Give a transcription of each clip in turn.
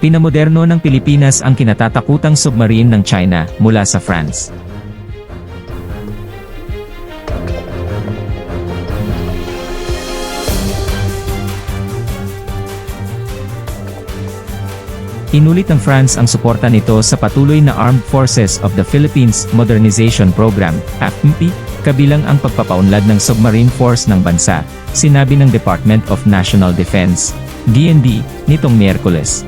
Pinamoderno ng Pilipinas ang kinatatakutang submarine ng China mula sa France. Inulit ng France ang suporta nito sa patuloy na Armed Forces of the Philippines Modernization Program, AFP, kabilang ang pagpapaunlad ng submarine force ng bansa, sinabi ng Department of National Defense, DND, nitong Miyerkules.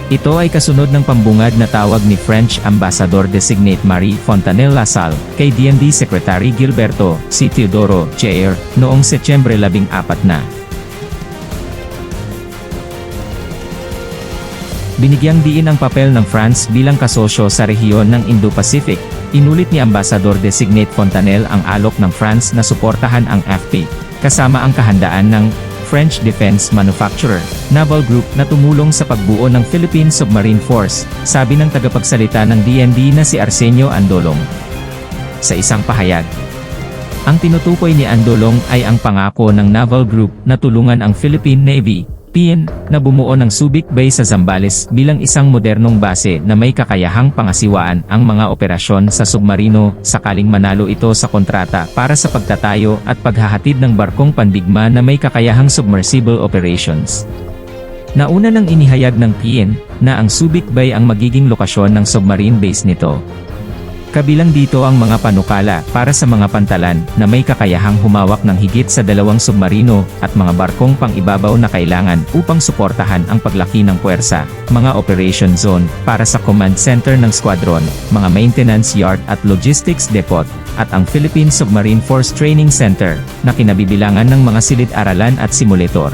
Ito ay kasunod ng pambungad na tawag ni French Ambassador-designate Marie Fontanelle-Lassalle, kay DND Secretary Gilberto C. Teodoro, Jr., noong Setyembre 14 na. Binigyang diin ang papel ng France bilang kasosyo sa rehiyon ng Indo-Pacific. Inulit ni Ambassador-designate Fontanelle ang alok ng France na suportahan ang AFP, kasama ang kahandaan ng French Defense Manufacturer, Naval Group na tumulong sa pagbuo ng Philippine Submarine Force, sabi ng tagapagsalita ng DND na si Arsenio Andolong. Sa isang pahayag, ang tinutukoy ni Andolong ay ang pangako ng Naval Group na tulungan ang Philippine Navy, PN, na bumuo ng Subic Bay sa Zambales bilang isang modernong base na may kakayahang pangasiwaan ang mga operasyon sa submarino sakaling manalo ito sa kontrata para sa pagtatayo at paghahatid ng barkong pandigma na may kakayahang submersible operations. Nauna nang inihayag ng PN na ang Subic Bay ang magiging lokasyon ng submarine base nito. Kabilang dito ang mga panukala para sa mga pantalan na may kakayahang humawak ng higit sa 2 submarino at mga barkong pang-ibabaw na kailangan upang suportahan ang paglaki ng puwersa, mga operation zone para sa command center ng squadron, mga maintenance yard at logistics depot, at ang Philippine Submarine Force Training Center na kinabibilangan ng mga silid-aralan at simulator.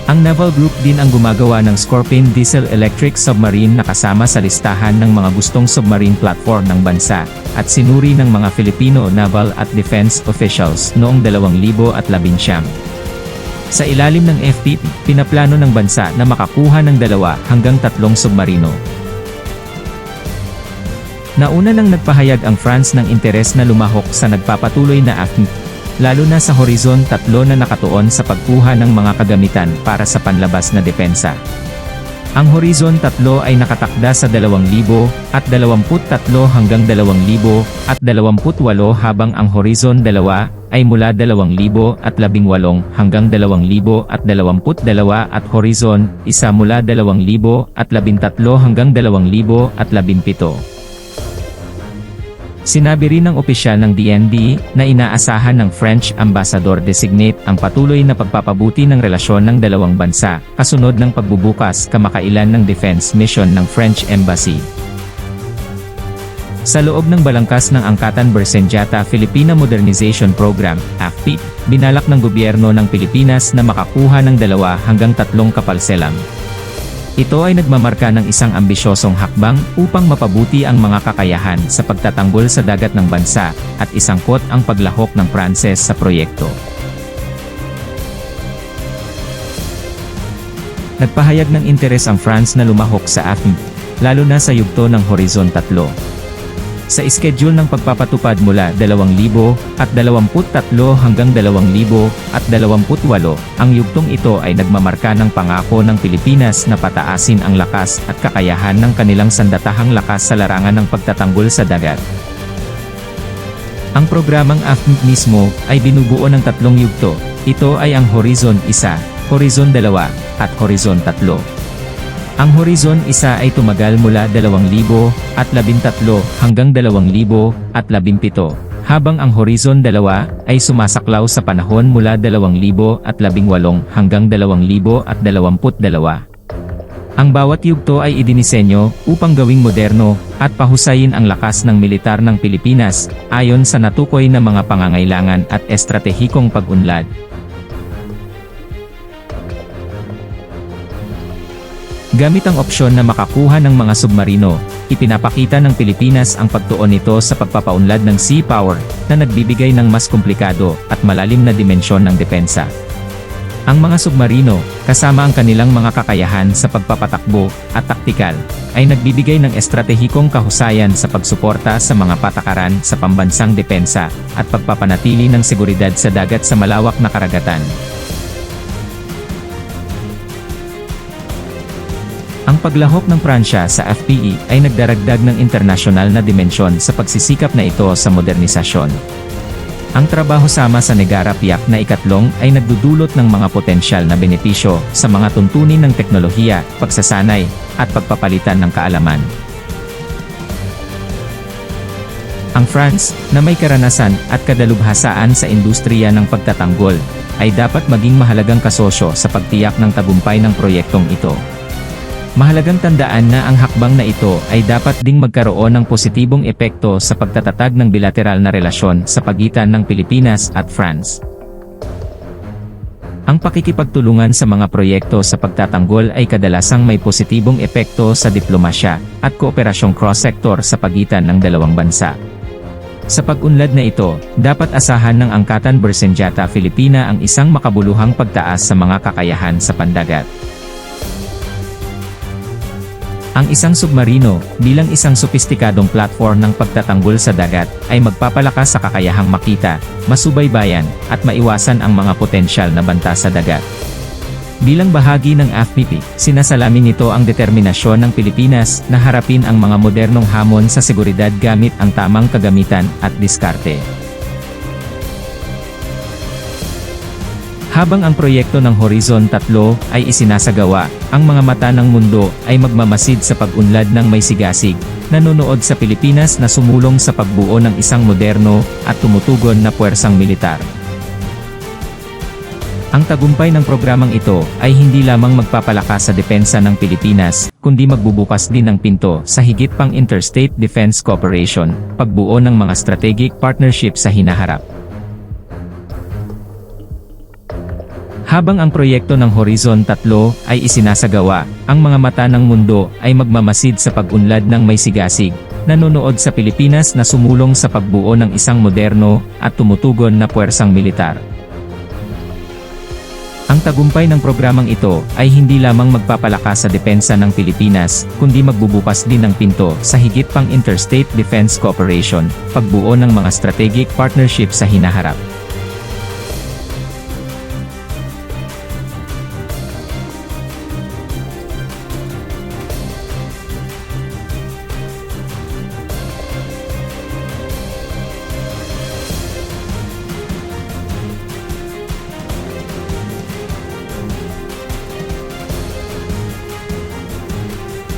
Ang Naval Group din ang gumagawa ng Scorpene diesel-electric submarine na kasama sa listahan ng mga gustong submarine platform ng bansa, at sinuri ng mga Filipino naval at defense officials noong 2019. Sa ilalim ng FP, pinaplano ng bansa na makakuha ng 2 hanggang 3 submarino. Nauna nang nagpahayag ang France ng interes na lumahok sa nagpapatuloy na AFP, lalo na sa Horizon 3 na nakatuon sa pagkuha ng mga kagamitan para sa panlabas na depensa. Ang Horizon 3 ay nakatakda sa 2023 hanggang 2028 habang ang Horizon 2 ay mula 2018 hanggang 2022 at Horizon 1 mula 2013 hanggang 2017. Sinabi rin ng opisyal ng DND na inaasahan ng French Ambassador-designate ang patuloy na pagpapabuti ng relasyon ng dalawang bansa, kasunod ng pagbubukas kamakailan ng defense mission ng French Embassy. Sa loob ng balangkas ng Angkatan Bersenjata Filipina Modernization Program, AFP, binalak ng gobyerno ng Pilipinas na makakuha ng 2 hanggang 3 kapal selam. Ito ay nagmamarka ng isang ambisyosong hakbang upang mapabuti ang mga kakayahan sa pagtatanggol sa dagat ng bansa, at isangkot ang paglahok ng Pranses sa proyekto. Nagpahayag ng interes ang France na lumahok sa AFP, lalo na sa yugto ng Horizon 3. Sa schedule ng pagpapatupad mula 2023 hanggang 2028, ang yugtong ito ay nagmamarka ng pangako ng Pilipinas na pataasin ang lakas at kakayahan ng kanilang sandatahang lakas sa larangan ng pagtatanggol sa dagat. Ang programang AFP mismo ay binubuo ng 3 yugto. Ito ay ang Horizon 1, Horizon 2, at Horizon 3. Ang Horizon 1 ay tumagal mula 2013 hanggang 2017, habang ang Horizon 2 ay sumasaklaw sa panahon mula 2018 hanggang 2022. Ang bawat yugto ay idinisenyo upang gawing moderno at pahusayin ang lakas ng militar ng Pilipinas ayon sa natukoy na mga pangangailangan at estratehikong pag-unlad. Gamit ang opsyon na makakuha ng mga submarino, ipinapakita ng Pilipinas ang pagtuon nito sa pagpapaunlad ng sea power na nagbibigay ng mas komplikado at malalim na dimensyon ng depensa. Ang mga submarino, kasama ang kanilang mga kakayahan sa pagpapatakbo at taktikal, ay nagbibigay ng estratehikong kahusayan sa pagsuporta sa mga patakaran sa pambansang depensa at pagpapanatili ng seguridad sa dagat sa malawak na karagatan. Ang paglahok ng Pransya sa FPE ay nagdaragdag ng internasyonal na dimensyon sa pagsisikap na ito sa modernisasyon. Ang trabaho sama sa Negara-Piak na ikatlong ay nagdudulot ng mga potensyal na benepisyo sa mga tuntunin ng teknolohiya, pagsasanay, at pagpapalitan ng kaalaman. Ang France, na may karanasan at kadalubhasaan sa industriya ng pagtatanggol, ay dapat maging mahalagang kasosyo sa pagtiyak ng tagumpay ng proyektong ito. Mahalagang tandaan na ang hakbang na ito ay dapat ding magkaroon ng positibong epekto sa pagtatatag ng bilateral na relasyon sa pagitan ng Pilipinas at France. Ang pakikipagtulungan sa mga proyekto sa pagtatanggol ay kadalasang may positibong epekto sa diplomasya at kooperasyong cross-sector sa pagitan ng dalawang bansa. Sa pag-unlad na ito, dapat asahan ng Angkatan Bersenjata Filipina ang isang makabuluhang pagtaas sa mga kakayahan sa pandagat. Ang isang submarino, bilang isang sopistikadong platform ng pagtatanggol sa dagat, ay magpapalakas sa kakayahang makita, masubaybayan, at maiwasan ang mga potensyal na banta sa dagat. Bilang bahagi ng FPP, sinasalamin nito ang determinasyon ng Pilipinas na harapin ang mga modernong hamon sa seguridad gamit ang tamang kagamitan at diskarte. Habang ang proyekto ng Horizon 3 ay isinasagawa, ang mga mata ng mundo ay magmamasid sa pag-unlad ng may sigasig, nanonood sa Pilipinas na sumulong sa pagbuo ng isang moderno at tumutugon na puwersang militar. Ang tagumpay ng programang ito ay hindi lamang magpapalakas sa depensa ng Pilipinas, kundi magbubukas din ng pinto sa higit pang interstate defense cooperation, pagbuo ng mga strategic partnership sa hinaharap. Habang ang proyekto ng Horizon 3 ay isinasagawa, ang mga mata ng mundo ay magmamasid sa pag-unlad ng may sigasig, nanonood sa Pilipinas na sumulong sa pagbuo ng isang moderno at tumutugon na puwersang militar. Ang tagumpay ng programang ito ay hindi lamang magpapalakas sa depensa ng Pilipinas, kundi magbubukas din ng pinto sa higit pang interstate defense cooperation, pagbuo ng mga strategic partnership sa hinaharap.